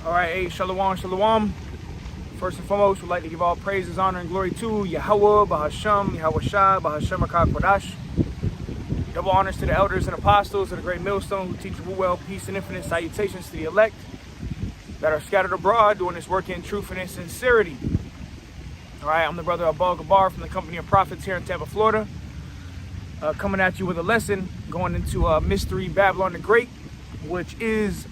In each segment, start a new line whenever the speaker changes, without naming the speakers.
All right, hey, shalom, shalom. First and foremost, we'd like to give all praises, honor, and glory to Yahweh, Bahasham, Yahweh Shai, Bahasham HaKadosh. Double honors to the elders and apostles of the Great Millstone who teach well, peace, and infinite salutations to the elect that are scattered abroad doing this work in truth and in sincerity. All right, I'm the brother Abul Gabar from the Company of Prophets here in Tampa, Florida. Coming at you with a lesson going into Mystery Babylon the Great, which is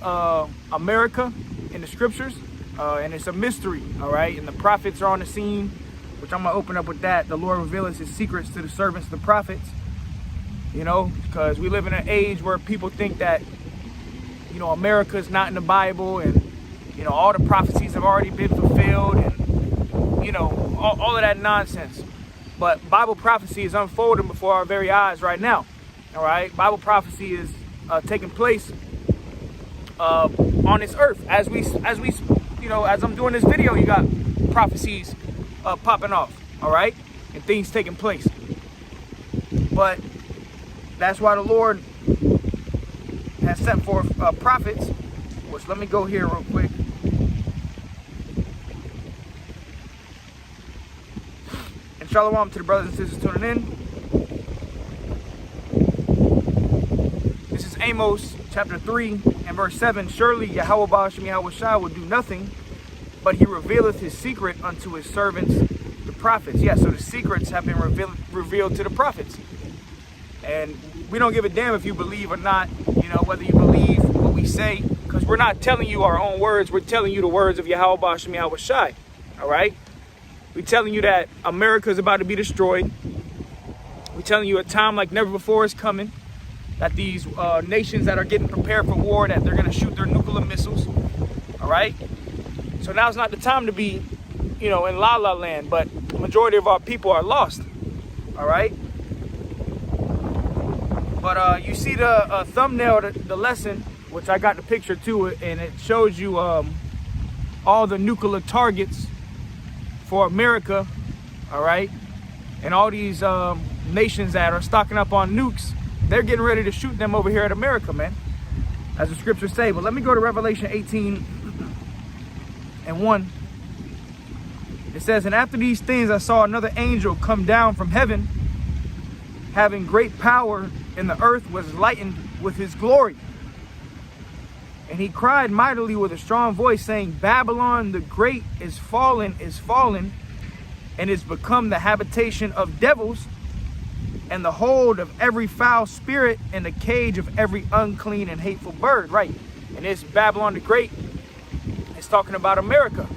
America in the scriptures, and it's a mystery, all right? And the prophets are on the scene, which I'm gonna open up with that. The Lord reveals his secrets to the servants of the prophets, you know, because we live in an age where people think that, you know, America is not in the Bible, and, you know, all the prophecies have already been fulfilled, and, you know, all of that nonsense. But Bible prophecy is unfolding before our very eyes right now, all right? Bible prophecy is taking place on this earth as we, you know, as I'm doing this video, you got prophecies popping off, all right, and things taking place. But that's why the Lord has sent forth prophets. Which, let me go here real quick. And shalom to the brothers and sisters tuning in. This is Amos chapter 3 and verse 7. Surely Yahweh Ba'ashem Yahweh Shai will do nothing, but he revealeth his secret unto his servants, the prophets. Yeah, so the secrets have been revealed to the prophets. And we don't give a damn if you believe or not, you know, whether you believe what we say, because we're not telling you our own words. We're telling you the words of Yahweh Ba'ashem Yahweh Shai, all right? We're telling you that America is about to be destroyed. We're telling you a time like never before is coming. That these nations that are getting prepared for war, that they're going to shoot their nuclear missiles, all right? So now's not the time to be, you know, in La La Land, but the majority of our people are lost, all right? But you see the thumbnail, the lesson, which I got the picture to it, and it shows you all the nuclear targets for America, all right? And all these nations that are stocking up on nukes, they're getting ready to shoot them over here at America, man, as the scriptures say. But let me go to Revelation 18 and 1. It says, and after these things I saw another angel come down from heaven, having great power, and the earth was lightened with his glory. And he cried mightily with a strong voice, saying, Babylon the great is fallen, and is become the habitation of devils, and the hold of every foul spirit, and the cage of every unclean and hateful bird. Right. And this Babylon the Great is talking about America.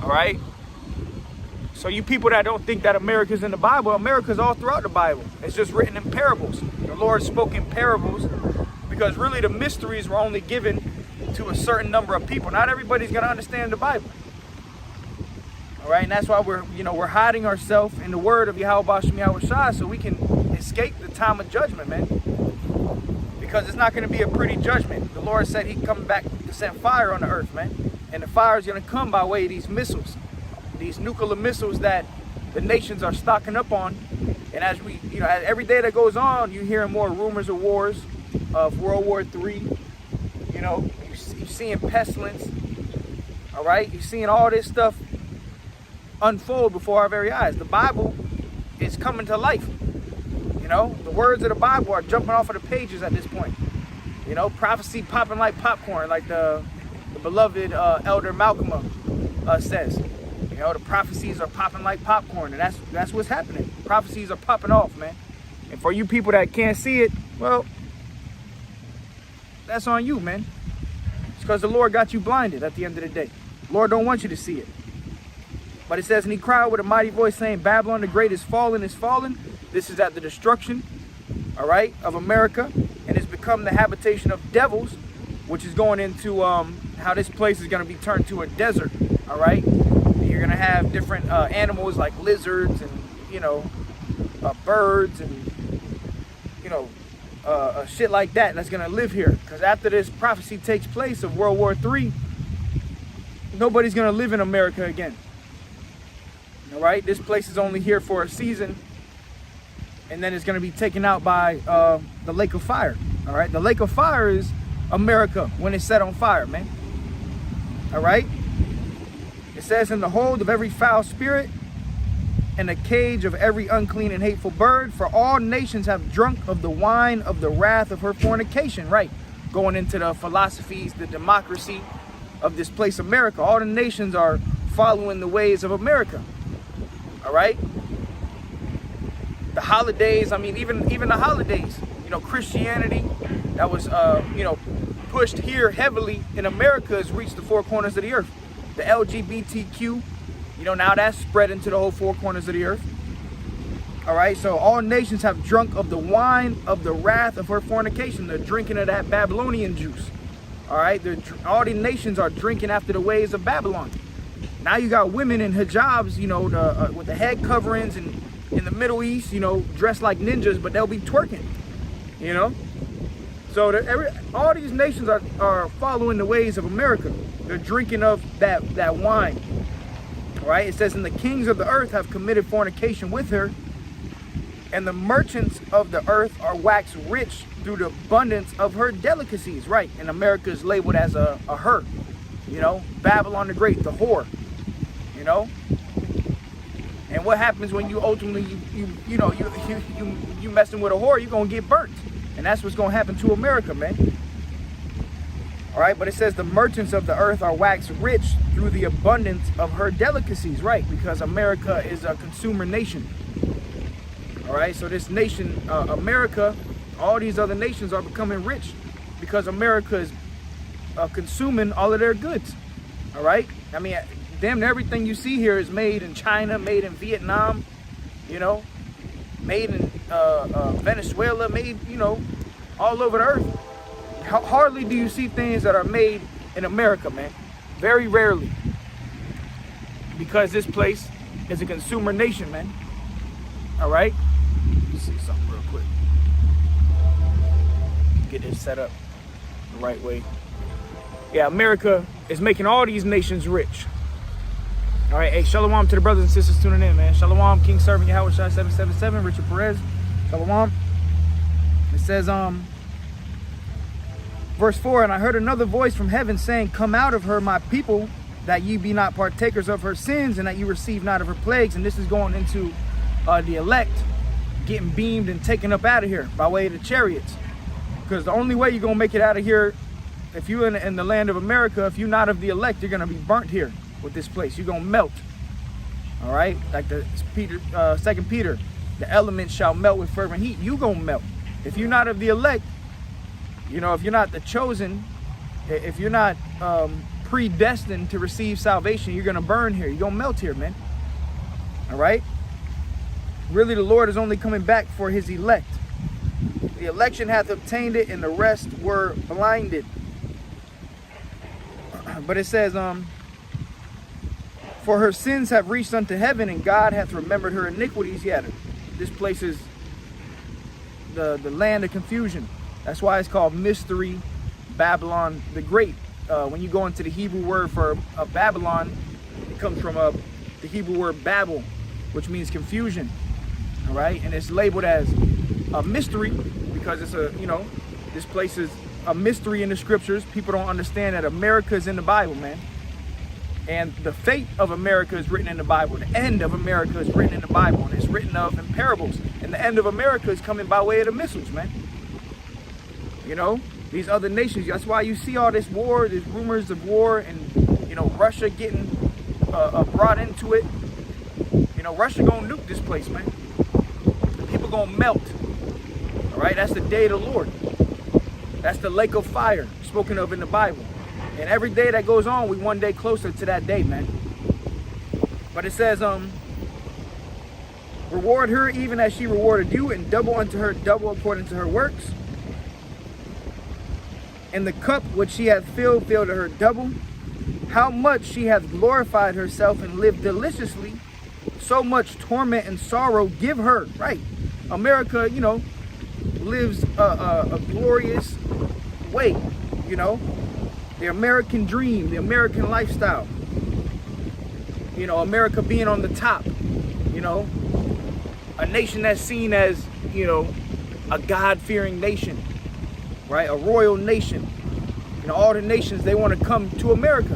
All right. So you people that don't think that America's in the Bible, America's all throughout the Bible. It's just written in parables. The Lord spoke in parables because really the mysteries were only given to a certain number of people. Not everybody's going to understand the Bible. All right, and that's why we're hiding ourselves in the word of Yahweh Ba'ashem Yahweh Shai so we can escape the time of judgment, man. Because it's not going to be a pretty judgment. The Lord said he's coming back to send fire on the earth, man. And the fire is going to come by way of these missiles, these nuclear missiles that the nations are stocking up on. And as we, you know, as every day that goes on, you're hearing more rumors of wars, of World War III. You know, you're seeing pestilence. All right, you're seeing all this stuff unfold before our very eyes. The Bible is coming to life. You know, the words of the Bible are jumping off of the pages at this point. You know, prophecy popping like popcorn, like the beloved Elder Malcolm says. You know, the prophecies are popping like popcorn, and that's what's happening. Prophecies are popping off, man. And for you people that can't see it, well, that's on you, man. It's because the Lord got you blinded at the end of the day. Lord don't want you to see it. But it says, and he cried with a mighty voice, saying, Babylon the great is fallen, is fallen. This is at the destruction, all right, of America. And it's become the habitation of devils, which is going into how this place is going to be turned to a desert, all right? And you're going to have different animals like lizards and, you know, birds and, you know, shit like that that's going to live here. Because after this prophecy takes place of World War III, nobody's going to live in America again. All right, this place is only here for a season, and then it's going to be taken out by the lake of fire. All right, the lake of fire is America when it's set on fire, man. All right. It says, in the hold of every foul spirit, and the cage of every unclean and hateful bird, for all nations have drunk of the wine of the wrath of her fornication. Right. Going into the philosophies, the democracy of this place, America. All the nations are following the ways of America. All right. The holidays, I mean, even the holidays, you know, Christianity that was, you know, pushed here heavily in America has reached the four corners of the earth. The LGBTQ, you know, now that's spread into the whole four corners of the earth. All right, so all nations have drunk of the wine of the wrath of her fornication. They're drinking of that Babylonian juice. All right, all the nations are drinking after the ways of Babylon. Now you got women in hijabs, you know, with the head coverings, and in the Middle East, you know, dressed like ninjas, but they'll be twerking, you know. So all these nations are following the ways of America. They're drinking of that wine. All right, it says, and the kings of the earth have committed fornication with her, and the merchants of the earth are waxed rich through the abundance of her delicacies. Right, and America is labeled as a her, you know, Babylon the Great, the whore, you know. And what happens when you ultimately you messing with a whore? You're gonna get burnt, and that's what's gonna happen to America, man. All right, but it says the merchants of the earth are waxed rich through the abundance of her delicacies, right? Because America is a consumer nation. All right, so this nation, America, all these other nations are becoming rich because America is consuming all of their goods. All right, I mean, damn near everything you see here is made in China, made in Vietnam, you know, made in Venezuela, made, you know, all over the earth. Hardly do you see things that are made in America, man. Very rarely. Because this place is a consumer nation, man. All right? Let's see something real quick. Get this set up the right way. Yeah, America is making all these nations rich. All right, hey, shalom to the brothers and sisters tuning in, man. Shalom, King Servant Yahweh Shai 777, Richard Perez. Shalom. It says, verse 4, and I heard another voice from heaven saying, come out of her, my people, that ye be not partakers of her sins, and that you receive not of her plagues. And this is going into the elect getting beamed and taken up out of here by way of the chariots. Because the only way you're going to make it out of here, if you're in the land of America, if you're not of the elect, you're going to be burnt here with this place. You're going to melt. All right? Like the 2 Peter, the elements shall melt with fervent heat. You're going to melt. If you're not of the elect, you know, if you're not the chosen, if you're not predestined to receive salvation, you're going to burn here. You're going to melt here, man. All right? Really, the Lord is only coming back for his elect. The election hath obtained it, and the rest were blinded. But it says, for her sins have reached unto heaven, and God hath remembered her iniquities. Yeah, this place is the land of confusion. That's why it's called Mystery Babylon the Great. When you go into the Hebrew word for Babylon, it comes from the Hebrew word Babel, which means confusion. All right, and it's labeled as a mystery because it's a, you know, this place is a mystery in the scriptures. People don't understand that America is in the Bible, man. And the fate of America is written in the Bible. The end of America is written in the Bible, and it's written of in parables. And the end of America is coming by way of the missiles, man. You know, these other nations. That's why you see all this war, there's rumors of war, and, you know, Russia getting brought into it. You know, Russia gonna nuke this place, man. The people gonna melt. All right, that's the day of the Lord. That's the lake of fire spoken of in the Bible. And every day that goes on, we one day closer to that day, man. But it says, reward her even as she rewarded you, and double unto her double according to her works. And the cup which she hath filled, fill to her double. How much she hath glorified herself and lived deliciously, so much torment and sorrow give her. Right. America, you know, lives a glorious way, you know. The American dream, the American lifestyle. You know, America being on the top, you know. A nation that's seen as, you know, a God-fearing nation, right? A royal nation. You know, all the nations, they want to come to America.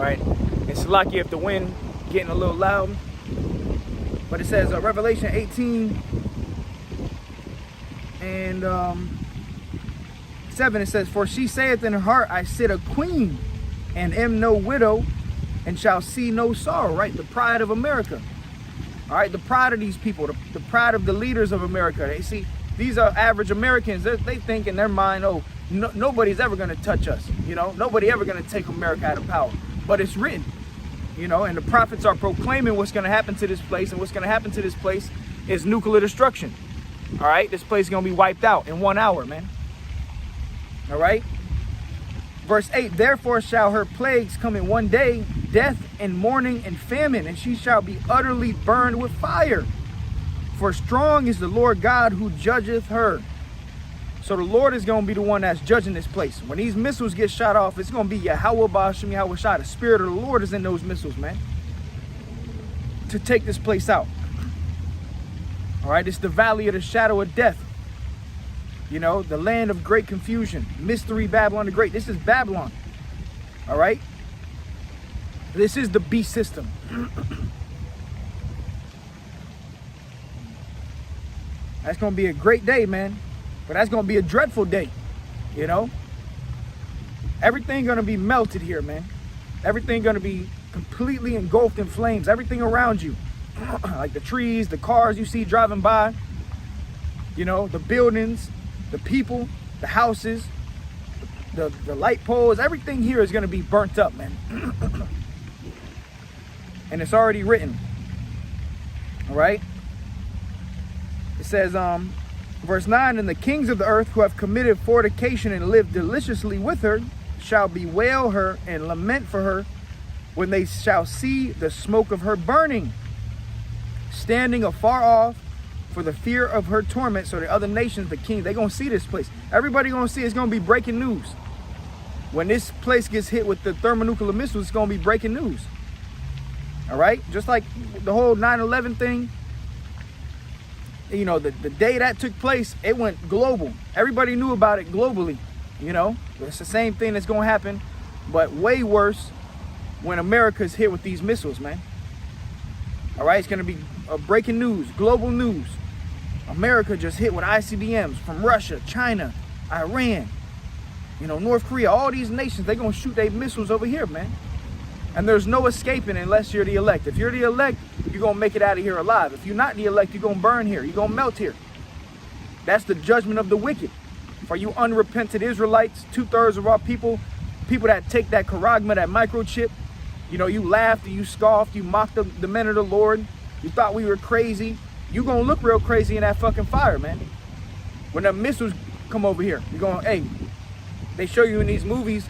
right? It's lucky if the wind getting a little loud. But it says Revelation 18 and 7, it says, for she saith in her heart, I sit a queen and am no widow and shall see no sorrow, right? The pride of America. All right, the pride of these people, the pride of the leaders of America. They see, these are average Americans. They think in their mind, oh, nobody's ever going to touch us. You know, nobody ever going to take America out of power. But it's written, you know, and the prophets are proclaiming what's going to happen to this place. And what's going to happen to this place is nuclear destruction. All right, this place is going to be wiped out in 1 hour, man. All right. Verse 8, therefore shall her plagues come in one day, death and mourning and famine, and she shall be utterly burned with fire. For strong is the Lord God who judgeth her. So the Lord is going to be the one that's judging this place. When these missiles get shot off, it's going to be Yahweh Ba'ashem Yahweh Shah. The spirit of the Lord is in those missiles, man, to take this place out. All right, it's the valley of the shadow of death. You know, the land of great confusion. Mystery Babylon the Great. This is Babylon. All right? This is the beast system. That's going to be a great day, man. But that's going to be a dreadful day. You know? Everything going to be melted here, man. Everything going to be completely engulfed in flames. Everything around you. Like the trees, the cars you see driving by. You know, the buildings. The people, the houses, the light poles, everything here is going to be burnt up, man. And it's already written. All right. It says, verse 9, and the kings of the earth who have committed fornication and lived deliciously with her shall bewail her and lament for her when they shall see the smoke of her burning, standing afar off, for the fear of her torment. So the other nations, the king, they're going to see this place. Everybody going to see it's going to be breaking news. When this place gets hit with the thermonuclear missiles, it's going to be breaking news. All right? Just like the whole 9/11 thing. You know, the day that took place, it went global. Everybody knew about it globally. You know, it's the same thing that's going to happen, but way worse when America's hit with these missiles, man. All right? It's going to be breaking news, global news. America just hit with ICBMs from Russia, China, Iran, you know, North Korea, all these nations, they're going to shoot their missiles over here, man. And there's no escaping unless you're the elect. If you're the elect, you're going to make it out of here alive. If you're not the elect, you're going to burn here. You're going to melt here. That's the judgment of the wicked. For you unrepentant Israelites, 2/3 of our people that take that charagma, that microchip, you know, you laughed, you scoffed, you mocked the men of the Lord. You thought we were crazy. You're going to look real crazy in that fucking fire, man. When the missiles come over here, you're going, hey, they show you in these movies.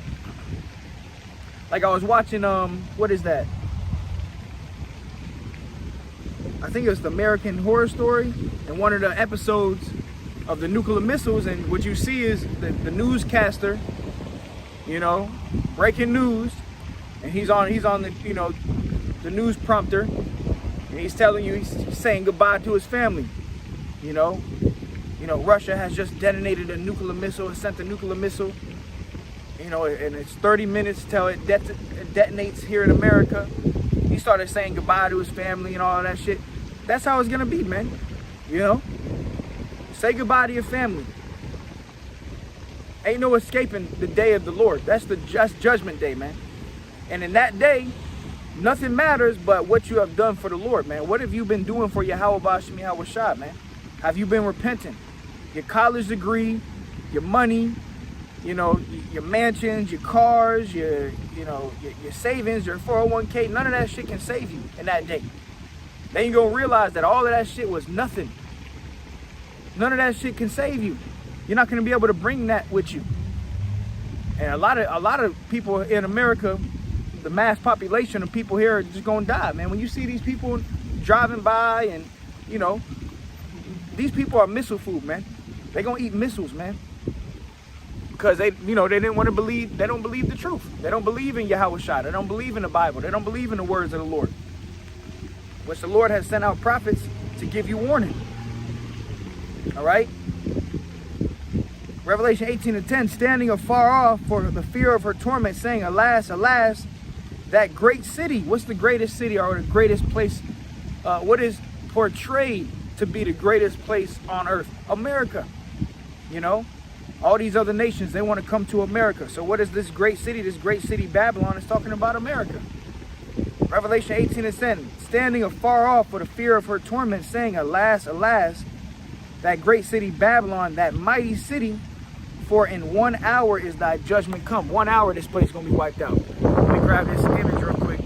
Like I was watching, what is that? I think it was the American Horror Story. And one of the episodes of the nuclear missiles. And what you see is the newscaster, you know, breaking news. And he's on the, you know, the news prompter. And he's telling you, he's saying goodbye to his family. You know, Russia has just detonated a nuclear missile, and sent a nuclear missile. You know, and it's 30 minutes till it detonates here in America. He started saying goodbye to his family and all of that shit. That's how it's gonna be, man. You know, say goodbye to your family. Ain't no escaping the day of the Lord. That's judgment day, man. And in that day, nothing matters but what you have done for the Lord, man. What have you been doing for Yahweh Ba'ashem Yahweh Shah, man? Have you been repenting? Your college degree, your money, you know, your mansions, your cars, your savings, your 401k, none of that shit can save you in that day. Then you're gonna realize that all of that shit was nothing. None of that shit can save you. You're not gonna be able to bring that with you. And a lot of people in America, the mass population of people here are just gonna die, man. When you see these people driving by, and you know, these people are missile food, man. They gonna eat missiles, man. Because they didn't want to believe, they don't believe the truth. They don't believe in Yahweh Shah. They don't believe in the Bible. They don't believe in the words of the Lord, which the Lord has sent out prophets to give you warning. All right? Revelation 18:10, standing afar off for the fear of her torment, saying, alas, alas, that great city. What's the greatest city or the greatest place? What is portrayed to be the greatest place on earth? America. You know, all these other nations, they want to come to America. So what is this great city? This great city, Babylon, is talking about America. Revelation 18 is saying, standing afar off for the fear of her torment, saying, alas, alas, that great city Babylon, that mighty city, for in 1 hour is thy judgment come. 1 hour this place is going to be wiped out. Let me grab this image real quick.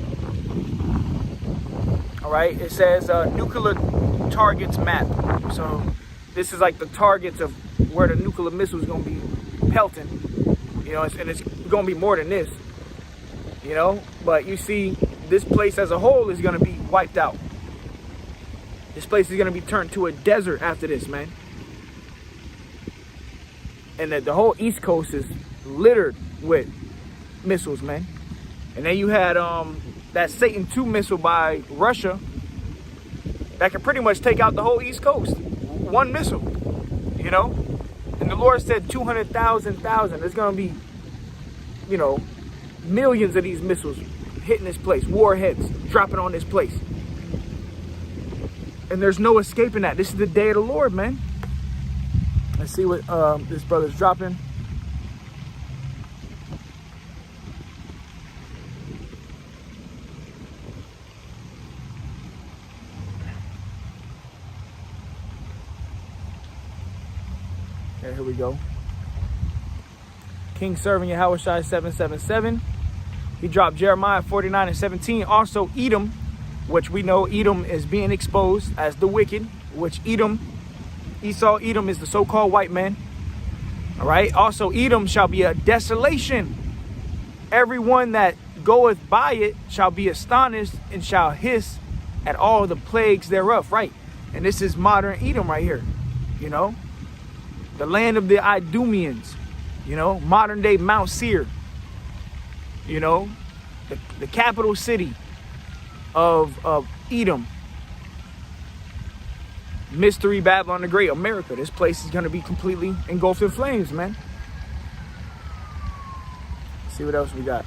All right, it says nuclear targets map. So this is like the targets of where the nuclear missile is going to be pelting. You know, and it's going to be more than this. You know, but you see, this place as a whole is going to be wiped out. This place is going to be turned to a desert after this, man. And the whole East Coast is littered with missiles, man. And then you had that Satan II missile by Russia that can pretty much take out the whole East Coast. One missile, you know. And the Lord said 200,000. There's going to be, you know, millions of these missiles hitting this place, warheads dropping on this place. And there's no escaping that. This is the day of the Lord, man. Let's see what this brother's dropping. Okay, here we go. King serving Yahweh Shai 777. He dropped Jeremiah 49 and 17. Also Edom, which we know Edom is being exposed as the wicked, which Esau, Edom is the so-called white man. All right. Also, Edom shall be a desolation. Everyone that goeth by it shall be astonished and shall hiss at all the plagues thereof. Right. And this is modern Edom right here. You know, the land of the Idumeans, you know, modern day Mount Seir, you know, the capital city of Edom. Mystery Babylon the Great, America. This place is going to be completely engulfed in flames, man. Let's see what else we got.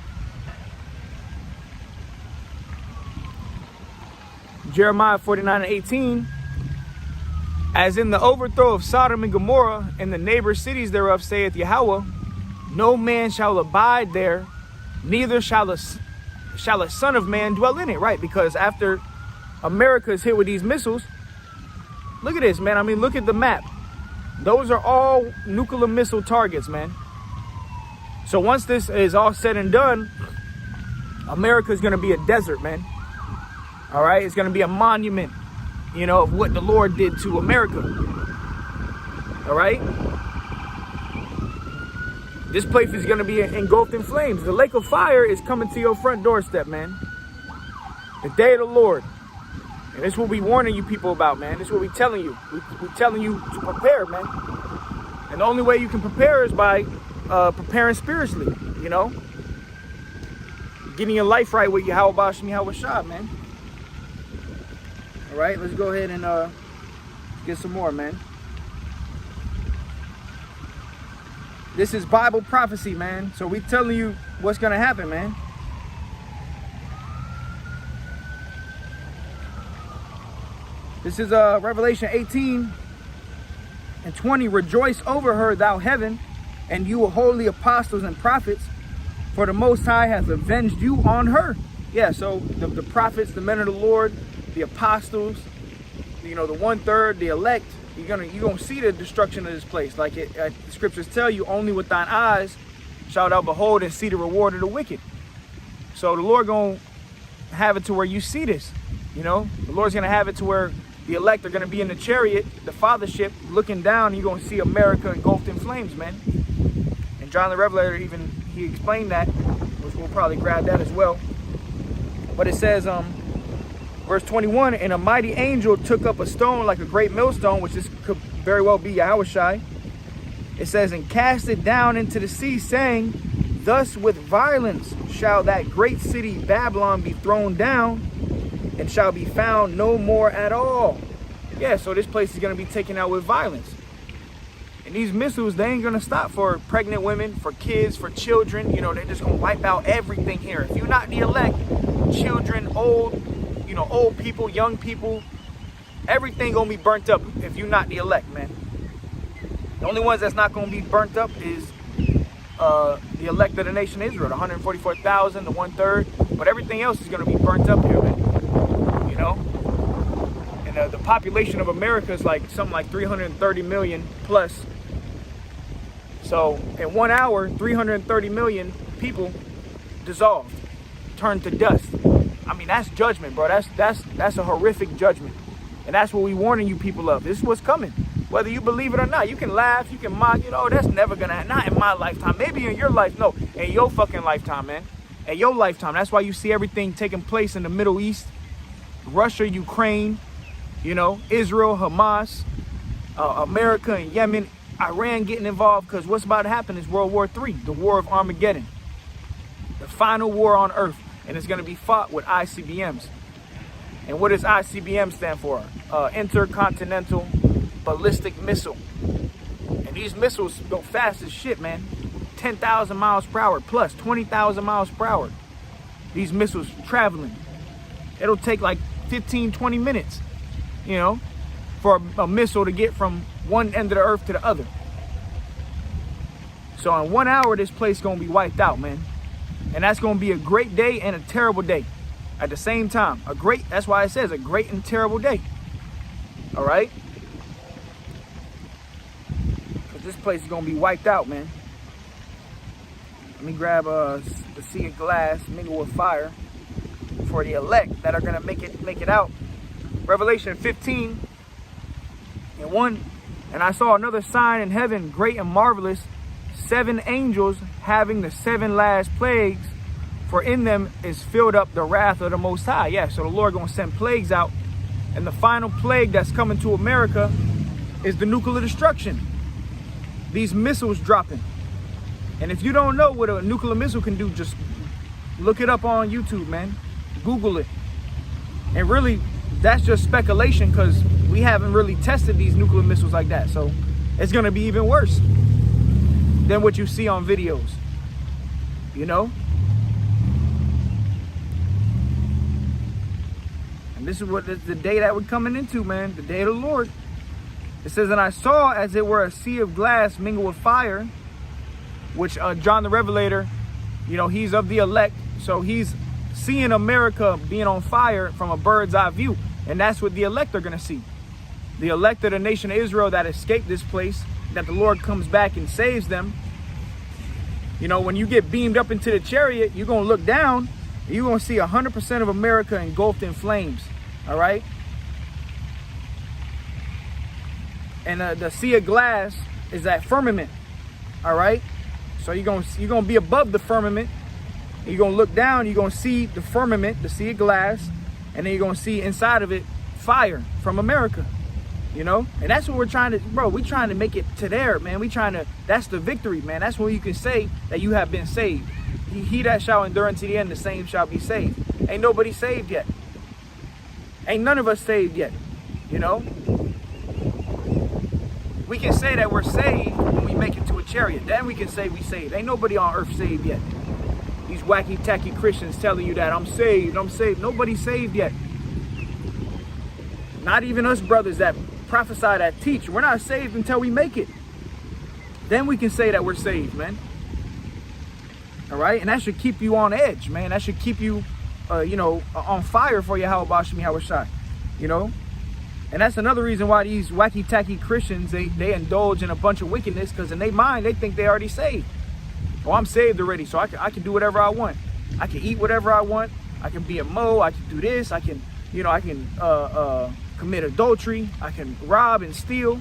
Jeremiah 49 and 18. As in the overthrow of Sodom and Gomorrah and the neighbor cities thereof, saith Yahweh, no man shall abide there, neither shall a son of man dwell in it. Right, because after America is hit with these missiles, look at this, man. I mean, look at the map. Those are all nuclear missile targets, man. So once this is all said and done, America is going to be a desert, man. All right. It's going to be a monument, you know, of what the Lord did to America. All right. This place is going to be engulfed in flames. The lake of fire is coming to your front doorstep, man. The day of the Lord. And this is what we warning you people about, man. This is what we telling you. We're telling you to prepare, man. And the only way you can prepare is by preparing spiritually, you know. Getting your life right with Yahweh Bashim, Yahweh Shah, man. All right, let's go ahead and get some more, man. This is Bible prophecy, man. So we telling you what's going to happen, man. This is Revelation 18 and 20. Rejoice over her, thou heaven, and you holy apostles and prophets, for the Most High hath avenged you on her. Yeah, so the prophets, the men of the Lord, the apostles, you know, the 1/3, the elect, you're gonna see the destruction of this place. Like the scriptures tell you, only with thine eyes shalt thou behold and see the reward of the wicked. So the Lord gonna have it to where you see this. You know, the Lord's gonna have it to where the elect are going to be in the chariot, the fathership, looking down. You're going to see America engulfed in flames, man. And John the Revelator, he explained that, which we'll probably grab that as well. But it says, verse 21, and a mighty angel took up a stone like a great millstone, which this could very well be Yahweh Shai. It says, and cast it down into the sea, saying, thus with violence shall that great city Babylon be thrown down, and shall be found no more at all. Yeah, so this place is going to be taken out with violence. And these missiles, they ain't gonna stop for pregnant women, for kids, for children. You know, they're just gonna wipe out everything here. If you're not the elect, children, old, you know, old people, young people, everything gonna be burnt up if you're not the elect, man. The only ones that's not gonna be burnt up is the elect of the nation of Israel, the 144,000, the 1/3, but everything else is gonna be burnt up here, man. You know? And the population of America is like something like 330 million plus. So in 1 hour, 330 million people dissolved, turned to dust. I mean, that's judgment, bro. That's a horrific judgment. And that's what we warning you people of. This is what's coming. Whether you believe it or not, you can laugh, you can mock, you know, that's never gonna happen. Not in my lifetime. Maybe in your life. No, in your fucking lifetime, man. In your lifetime. That's why you see everything taking place in the Middle East. Russia, Ukraine, you know, Israel, Hamas, America and Yemen, Iran getting involved, because what's about to happen is World War III, the war of Armageddon. The final war on earth. And it's gonna be fought with ICBMs. And what does ICBM stand for? Intercontinental Ballistic Missile. And these missiles go fast as shit, man. 10,000 miles per hour plus 20,000 miles per hour. These missiles traveling. It'll take like 15, 20 minutes, you know, for a missile to get from one end of the earth to the other. So in 1 hour, this place gonna be wiped out, man. And that's gonna be a great day and a terrible day at the same time. That's why it says a great and terrible day. All right? Because this place is gonna be wiped out, man. Let me grab the sea of glass, mingle with fire for the elect that are gonna make it out. Revelation 15:1. And I saw another sign in heaven, great and marvelous, 7 angels having the 7 last plagues, for in them is filled up the wrath of the Most High. Yeah, so the Lord gonna send plagues out, and the final plague that's coming to America is the nuclear destruction. These missiles dropping. And if you don't know what a nuclear missile can do, just look it up on YouTube, man. Google it. And really, that's just speculation, because we haven't really tested these nuclear missiles like that. So it's gonna be even worse than what you see on videos, you know? And this is what the day that we're coming into, man, the day of the Lord. It says, and I saw as it were a sea of glass mingled with fire, which John the Revelator, you know, he's of the elect, so he's seeing America being on fire from a bird's eye view. And that's what the elect are gonna see. The elect of the nation of Israel that escaped this place, that the Lord comes back and saves them. You know, when you get beamed up into the chariot, you're gonna look down, and you're gonna see 100% of America engulfed in flames. All right. And the sea of glass is that firmament. All right. So you're gonna be above the firmament. You're gonna look down. You're gonna see the firmament, the sea of glass, and then you're gonna see inside of it fire from America. You know, and that's what we're trying to, bro. We're trying to make it to there, man. That's the victory, man. That's when you can say that you have been saved. He that shall endure unto the end, the same shall be saved. Ain't nobody saved yet. Ain't none of us saved yet. You know, we can say that we're saved when we make it to a chariot. Then we can say we saved. Ain't nobody on earth saved yet. These wacky tacky Christians telling you that I'm saved, I'm saved. Nobody's saved yet. Not even us brothers that prophesy, that teach. We're not saved until we make it. Then we can say that we're saved, man. All right, and that should keep you on edge, man. That should keep you, you know, on fire for Yahweh Shem Yahweh Shai, you know. And that's another reason why these wacky tacky Christians, they indulge in a bunch of wickedness, because in their mind they think they already saved. Oh, I'm saved already, so I can do whatever I want. I can eat whatever I want. I can be a Mo. I can do this. I can, you know, I can commit adultery. I can rob and steal.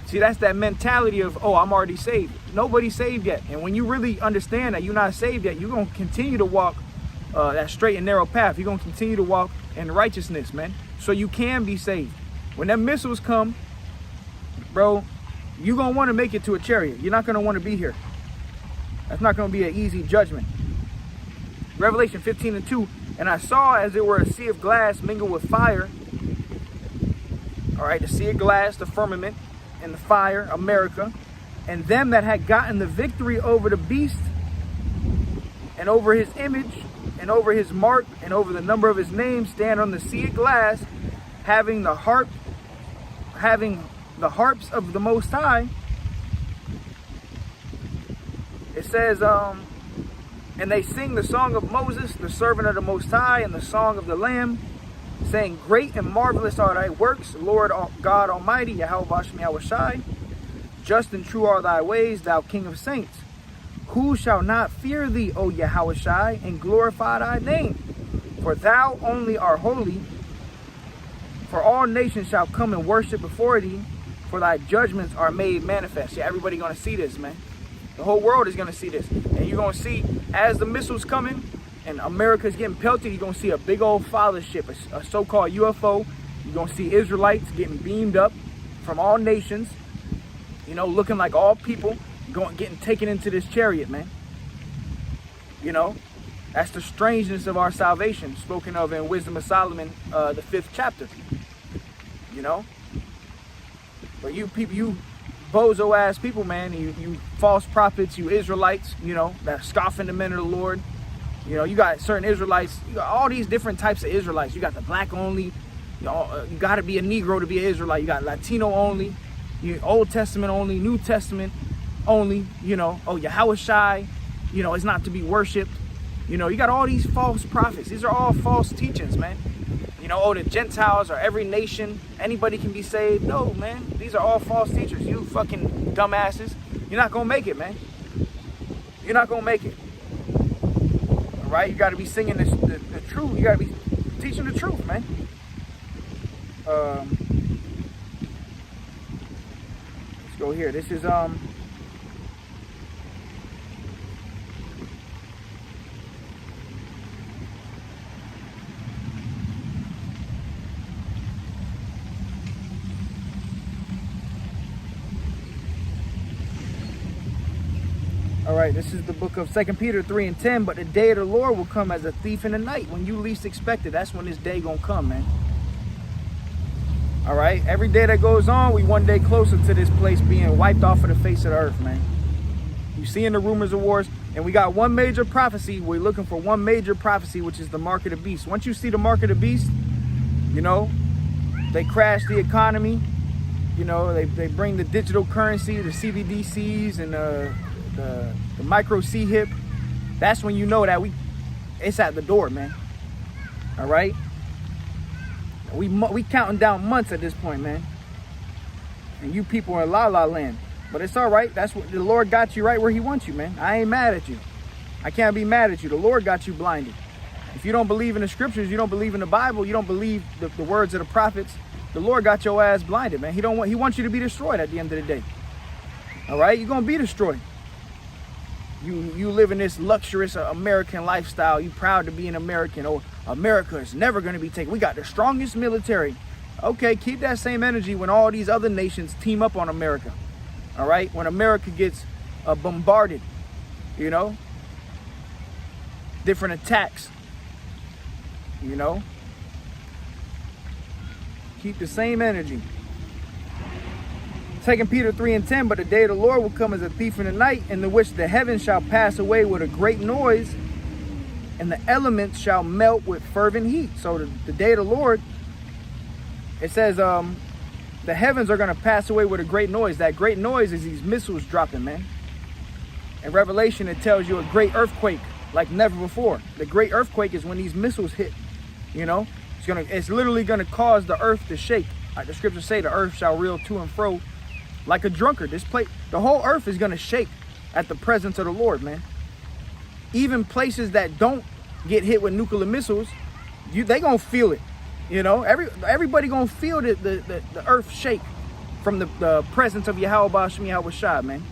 See, that's that mentality of, oh, I'm already saved. Nobody's saved yet. And when you really understand that you're not saved yet, you're going to continue to walk that straight and narrow path. You're going to continue to walk in righteousness, man. So you can be saved. When them missiles come, bro, you're going to want to make it to a chariot. You're not going to want to be here. That's not going to be an easy judgment. Revelation 15:2, and I saw as it were a sea of glass mingled with fire. All right, the sea of glass, the firmament, in the fire, America, and them that had gotten the victory over the beast and over his image and over his mark and over the number of his name stand on the sea of glass, having the harps of the Most High. It says, and they sing the song of Moses, the servant of the Most High, and the song of the Lamb, saying, great and marvelous are thy works, Lord God Almighty, Yahweh Bashem Yahweh Shai. Just and true are thy ways, thou King of saints. Who shall not fear thee, O Yahweh Shai, and glorify thy name? For thou only art holy. For all nations shall come and worship before thee, for thy judgments are made manifest. Yeah, everybody gonna see this, man. The whole world is gonna see this. And you're gonna see, as the missiles coming and America's getting pelted, you're gonna see a big old father ship, a so-called UFO. You're gonna see Israelites getting beamed up from all nations, you know, looking like all people, getting taken into this chariot, man. You know, that's the strangeness of our salvation, spoken of in Wisdom of Solomon, the 5th chapter. You know, but you people, you bozo ass people, man, you false prophets, you Israelites, you know, that are scoffing the men of the Lord. You know, you got certain Israelites, you got all these different types of Israelites. You got the black only, you got to be a Negro to be an Israelite. You got Latino only, you Old Testament only, New Testament only, you know, oh, Yahweh Shai, you know, is not to be worshipped. You know, you got all these false prophets. These are all false teachings, man. You know, oh, the Gentiles or every nation, anybody can be saved. No, man, these are all false teachers. You fucking dumbasses. You're not going to make it, man. You're not going to make it. All right? You got to be singing the truth. You got to be teaching the truth, man. Let's go here. This is, all right, this is the book of 2 Peter 3:10. But the day of the Lord will come as a thief in the night. When you least expect it, that's when this day gonna come, man. All right, every day that goes on, we one day closer to this place being wiped off of the face of the earth, man. You seeing the rumors of wars, and we got one major prophecy. We're looking for one major prophecy, which is the mark of the beast. Once you see the mark of the beast, you know, they crash the economy. You know, they bring the digital currency, the CBDCs, and the micro C-hip. That's when you know that it's at the door, man. All right, we counting down months at this point, man, and you people are in la la land. But it's all right. That's what the Lord got you right where he wants you, man. I ain't mad at you. I can't be mad at you. The Lord got you blinded. If you don't believe in the scriptures, you don't believe in the Bible, you don't believe the words of the prophets, the Lord got your ass blinded, man. He wants you to be destroyed at the end of the day. All right, you're gonna be destroyed. You live in this luxurious American lifestyle. You proud to be an American. Oh, America is never going to be taken. We got the strongest military. Okay, keep that same energy when all these other nations team up on America. All right, when America gets bombarded, you know, different attacks, you know, keep the same energy. 2 Peter 3:10, but the day of the Lord will come as a thief in the night, in the which the heavens shall pass away with a great noise, and the elements shall melt with fervent heat. So the day of the Lord, it says the heavens are going to pass away with a great noise. That great noise is these missiles dropping, man. In Revelation, it tells you a great earthquake like never before. The great earthquake is when these missiles hit, you know. It's literally going to cause the earth to shake. Like the scriptures say, the earth shall reel to and fro like a drunkard. The whole earth is going to shake at the presence of the Lord, man. Even places that don't get hit with nuclear missiles, they going to feel it. You know, everybody going to feel the earth shake from the presence of Yahweh Bashem Yahweh Shai, man.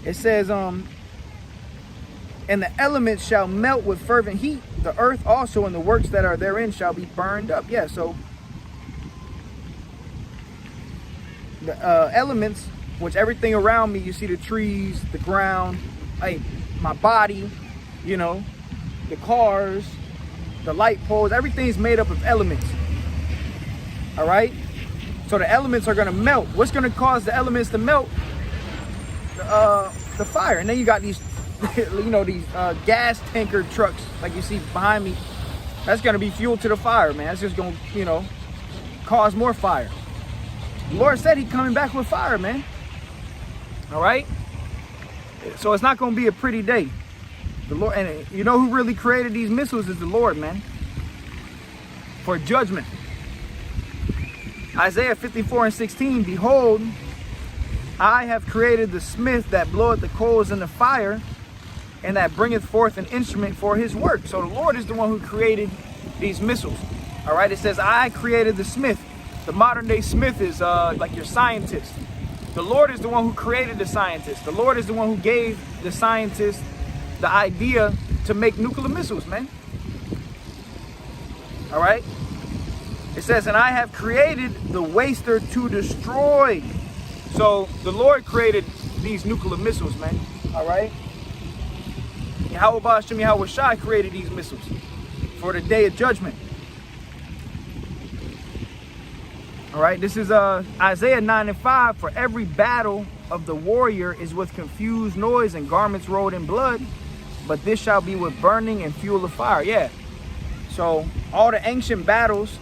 It says, and the elements shall melt with fervent heat. The earth also and the works that are therein shall be burned up. Yeah, so the elements, which everything around me, you see the trees, the ground, my body, you know, the cars, the light poles, everything's made up of elements. All right. So the elements are going to melt. What's going to cause the elements to melt? The fire. And then you got these, these gas tanker trucks like you see behind me. That's going to be fuel to the fire, man. That's just going to, cause more fire. The Lord said he's coming back with fire, man. All right. So it's not going to be a pretty day. The Lord, and you know who really created these missiles is the Lord, man. For judgment. Isaiah 54:16, behold, I have created the smith that bloweth the coals in the fire, and that bringeth forth an instrument for his work. So the Lord is the one who created these missiles. All right, it says, I created the smith. The modern day smith is like your scientist. The Lord is the one who created the scientist. The Lord is the one who gave the scientist the idea to make nuclear missiles, man. All right. It says, and I have created the waster to destroy. So the Lord created these nuclear missiles, man. All right. Yahweh Ba'ashem Yahweh Shai created these missiles for the day of judgment. All right. This is Isaiah 9:5. For every battle of the warrior is with confused noise and garments rolled in blood, but this shall be with burning and fuel of fire. Yeah. So all the ancient battles,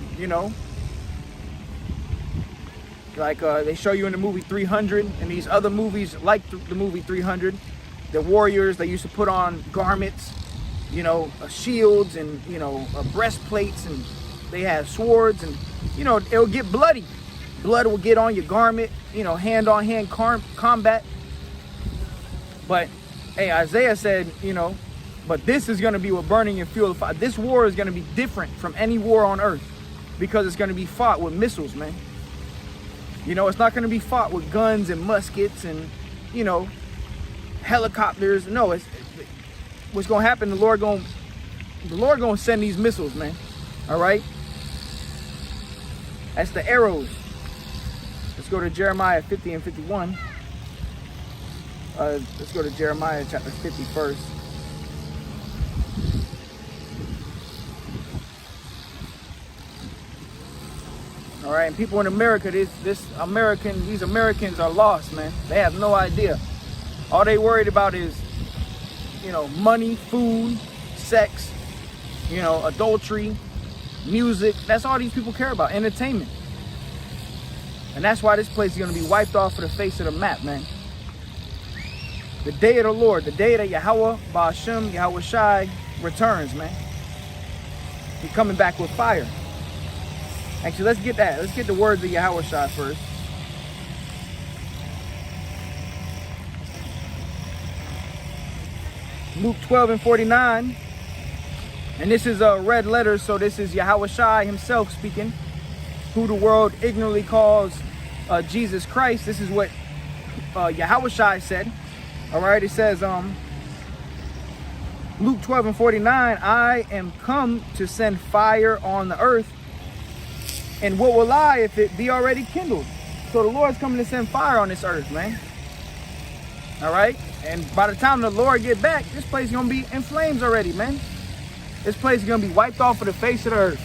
like they show you in the movie 300 and these other movies like the movie 300, the warriors, they used to put on garments, shields and, breastplates, and they had swords, and, it would get bloody. Blood will get on your garment, hand-on-hand combat. But, hey, Isaiah said, but this is going to be with burning and fuel of fire. This war is going to be different from any war on earth because it's going to be fought with missiles, man. It's not going to be fought with guns and muskets and, helicopters. No, what's going to happen, the Lord going to send these missiles, man. All right? That's the arrows. Let's go to Jeremiah 50 and 51. Let's go to Jeremiah chapter 50 first. All right, and people in America, these Americans are lost, man. They have no idea. All they worried about is, money, food, sex, adultery, music. That's all these people care about, entertainment. And that's why this place is going to be wiped off of the face of the map, man. The day of the Lord, the day that Yahweh Ba'ashem Yahweh Shai returns, man. He's coming back with fire. Actually, let's get that. Let's get the words of Yahweh Shai first. Luke 12 and 49. And this is a red letter, so this is Yahweh Shai himself speaking, who the world ignorantly calls Jesus Christ. This is what Yahweh Shai said. All right, it says, Luke 12 and 49, I am come to send fire on the earth, and what will I if it be already kindled? So the Lord's coming to send fire on this earth, man. All right, and by the time the Lord get back, this place is going to be in flames already, man. This place is going to be wiped off of the face of the earth.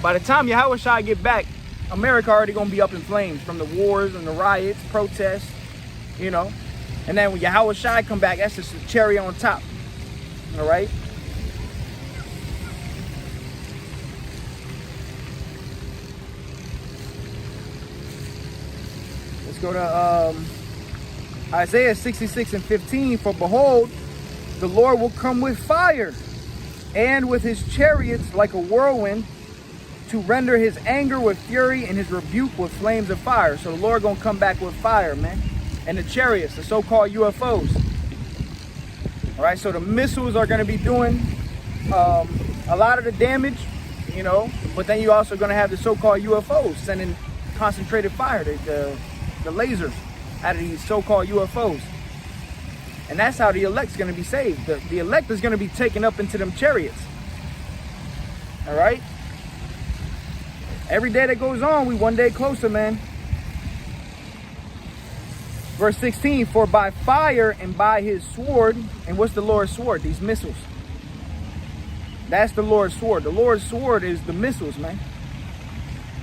By the time Yahweh Shai get back, America already going to be up in flames from the wars and the riots, protests, And then when Yahweh Shai come back, that's just a cherry on top. All right. Let's go to Isaiah 66 and 15. For behold, the Lord will come with fire, and with his chariots like a whirlwind, to render his anger with fury and his rebuke with flames of fire. So the Lord gonna come back with fire, man. And the chariots, the so-called UFOs. All right, so the missiles are gonna be doing a lot of the damage, but then you also gonna have the so-called UFOs sending concentrated fire, the lasers out of these so-called UFOs. And that's how the elect's gonna be saved. The elect is gonna be taken up into them chariots. All right? Every day that goes on, we one day closer, man. Verse 16, for by fire and by his sword, and what's the Lord's sword? These missiles. That's the Lord's sword. The Lord's sword is the missiles, man.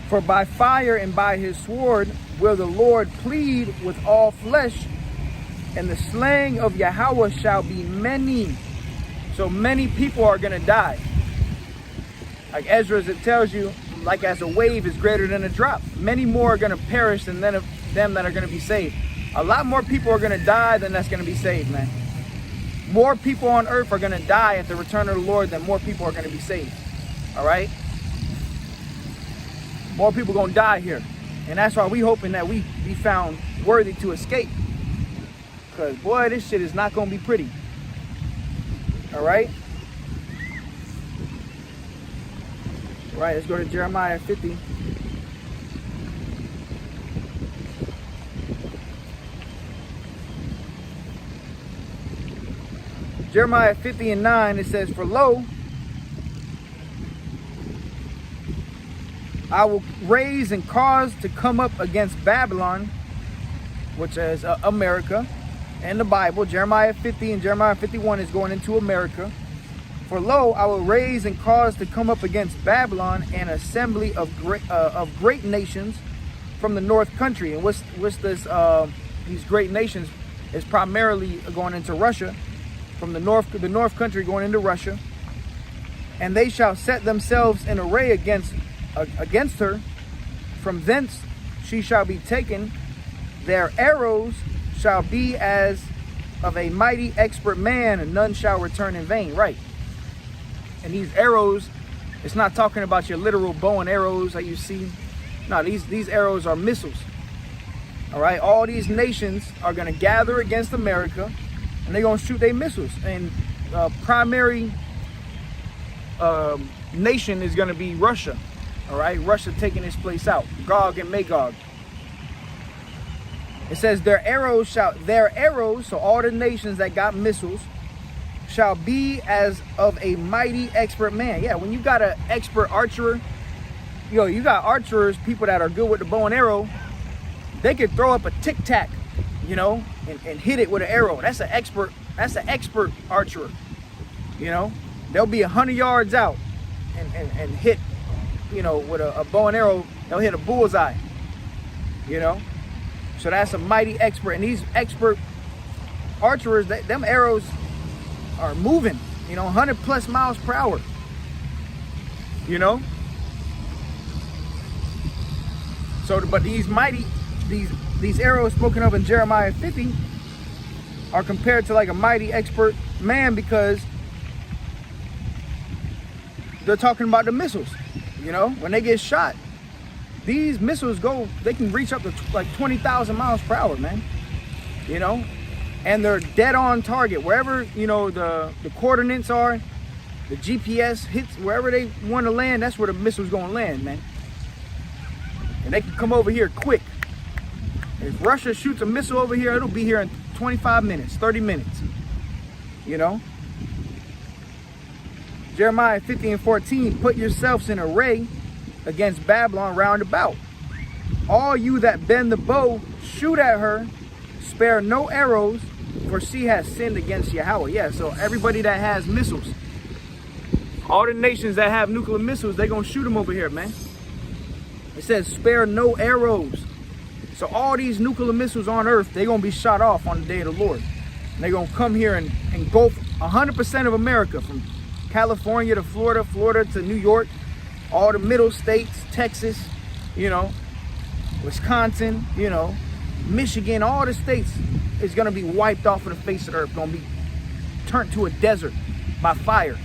For by fire and by his sword will the Lord plead with all flesh, and the slaying of Yahweh shall be many. So many people are going to die. Like Ezra, it tells you, like as a wave is greater than a drop. Many more are going to perish than them that are going to be saved. A lot more people are going to die than that's going to be saved, man. More people on earth are going to die at the return of the Lord than more people are going to be saved. All right? More people going to die here. And that's why we hoping that we be found worthy to escape. Because, boy, this shit is not going to be pretty. All right? All right, let's go to Jeremiah 50. Jeremiah 50 and 9, it says, For lo, I will raise and cause to come up against Babylon, which is America, and the Bible. Jeremiah 50 and Jeremiah 51 is going into America. For lo, I will raise and cause to come up against Babylon an assembly of great nations from the north country. And what's this? These great nations is primarily going into Russia, from the north country going into Russia. And they shall set themselves in array against her. From thence she shall be taken. Their arrows shall be as of a mighty expert man, and none shall return in vain. Right. And these arrows, it's not talking about your literal bow and arrows that you see. No, these arrows are missiles. All right, all these nations are going to gather against America, and they're going to shoot their missiles. And primary nation is going to be Russia. All right, Russia taking this place out. Gog and Magog. It says their arrows, so all the nations that got missiles, shall be as of a mighty expert man. Yeah, when you got an expert archer, you got archers, people that are good with the bow and arrow, they could throw up a tic-tac, and hit it with an arrow. That's an expert archer. They'll be 100 yards out and hit, with a bow and arrow, they'll hit a bullseye. So that's a mighty expert. And these expert archers, them arrows are moving, 100 plus miles per hour. So, but these arrows spoken of in Jeremiah 50 are compared to like a mighty expert man, because they're talking about the missiles. When they get shot, these missiles they can reach up to like 20,000 miles per hour, man. And they're dead on target. Wherever, the coordinates are, the GPS hits, wherever they want to land, that's where the missile's going to land, man. And they can come over here quick. If Russia shoots a missile over here, it'll be here in 25 minutes, 30 minutes. Jeremiah 50 and 14, put yourselves in array against Babylon round about. All you that bend the bow, shoot at her, spare no arrows, for she has sinned against Yahweh. Yeah, so everybody that has missiles, all the nations that have nuclear missiles, they're going to shoot them over here, man. It says spare no arrows. So all these nuclear missiles on earth, they're going to be shot off on the day of the Lord. And they're going to come here and engulf 100% of America, from California to Florida, Florida to New York, all the middle states, Texas, Wisconsin, Michigan, all the states is going to be wiped off of the face of the earth, going to be turned to a desert by fire.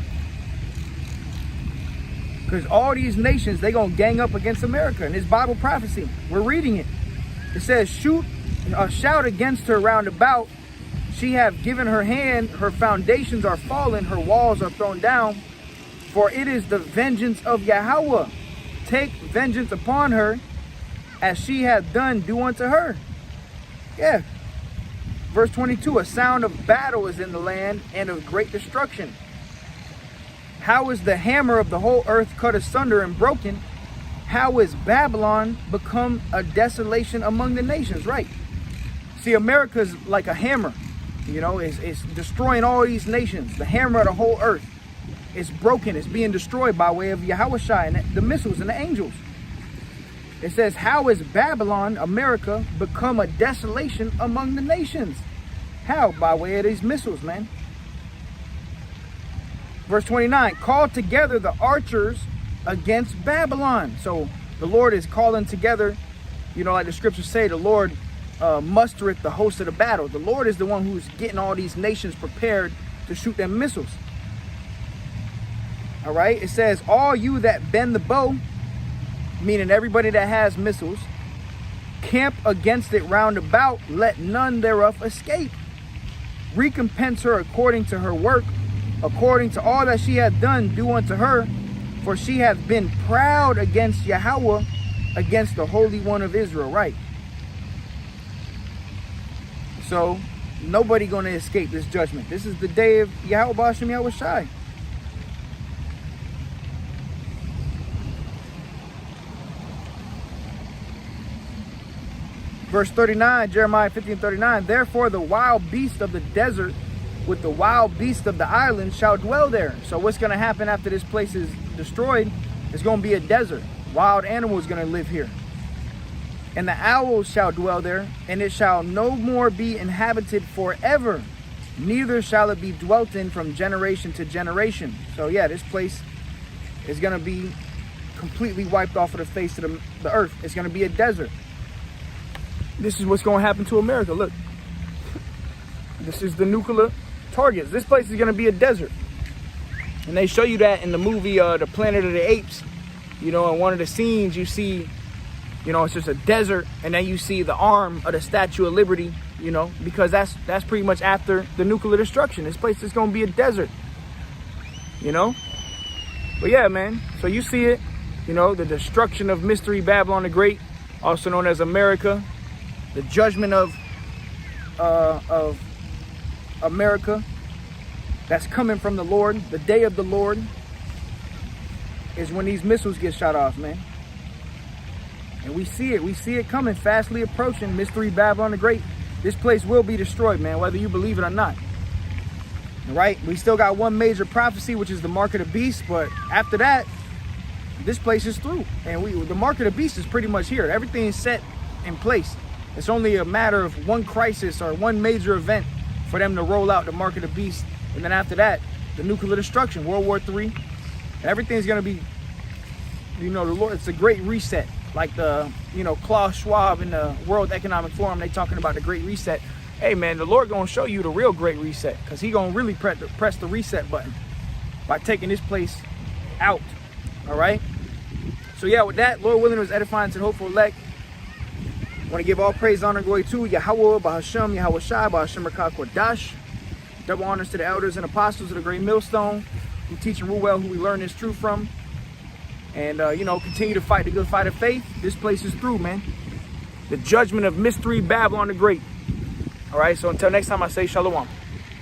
Because all these nations, they're going to gang up against America. And it's Bible prophecy. We're reading it. It says, shout against her round about. She have given her hand, her foundations are fallen, her walls are thrown down. For it is the vengeance of Yahweh. Take vengeance upon her, as she hath done, do unto her. Yeah. Verse 22, a sound of battle is in the land, and of great destruction. How is the hammer of the whole earth cut asunder and broken? How is Babylon become a desolation among the nations? Right. See, America's like a hammer. It's destroying all these nations. The hammer of the whole earth. It's broken. It's being destroyed by way of Yahushua and the missiles and the angels. It says, how is Babylon, America, become a desolation among the nations? How? By way of these missiles, man. Verse 29, call together the archers against Babylon. So the Lord is calling together, you know, like the scriptures say, the Lord mustereth the host of the battle. The Lord is the one who's getting all these nations prepared to shoot them missiles. All right, it says, all you that bend the bow, meaning everybody that has missiles, camp against it round about, let none thereof escape. Recompense her according to her work, according to all that she hath done, do unto her, for she hath been proud against Yahweh, against the Holy One of Israel. Right. So nobody going to escape this judgment. This is the day of Yahweh B'Ashem Yahweh Shai. Verse 39, Jeremiah 50:39, therefore the wild beast of the desert with the wild beast of the island shall dwell there. So what's going to happen after this place is destroyed? It's going to be a desert. Wild animals going to live here. And the owls shall dwell there, and it shall no more be inhabited forever, neither shall it be dwelt in from generation to generation. So yeah, this place is going to be completely wiped off of the face of the earth. It's going to be a desert. This is what's going to happen to America. Look, this is the nuclear targets. This place is going to be a desert. And they show you that in the movie, The Planet of the Apes. You know, in one of the scenes you see, you know, it's just a desert, and then you see the arm of the Statue of Liberty, you know, because that's pretty much after the nuclear destruction. This place is going to be a desert, you know. But yeah, man, so you see it, you know, the destruction of Mystery Babylon the Great, also known as America, the judgment of America that's coming from the Lord. The day of the Lord is when these missiles get shot off, man. And we see it coming, fastly approaching. Mystery Babylon the Great. This place will be destroyed, man, whether you believe it or not. Right? We still got one major prophecy, which is the mark of the beast, but after that, this place is through. And the mark of the beast is pretty much here. Everything is set in place. It's only a matter of one crisis or one major event for them to roll out the mark of the beast. And then after that, the nuclear destruction, World War III. Everything's going to be, you know, the Lord, it's a great reset. Like the, you know, Klaus Schwab in the World Economic Forum, they talking about the great reset. Hey, man, the Lord going to show you the real great reset, because he going to really press the reset button by taking this place out. All right. So, yeah, with that, Lord willing, it was edifying to the hopeful elect. I want to give all praise, honor, and glory to Yahweh, B'Hashem, Yahweh Shai, B'Hashem Rakah Kodash. Double honors to the elders and apostles of the Great Millstone who teach and rule well, who we learn this truth from. And, you know, continue to fight the good fight of faith. This place is through, man. The judgment of Mystery Babylon the Great. All right, so until next time, I say shalom.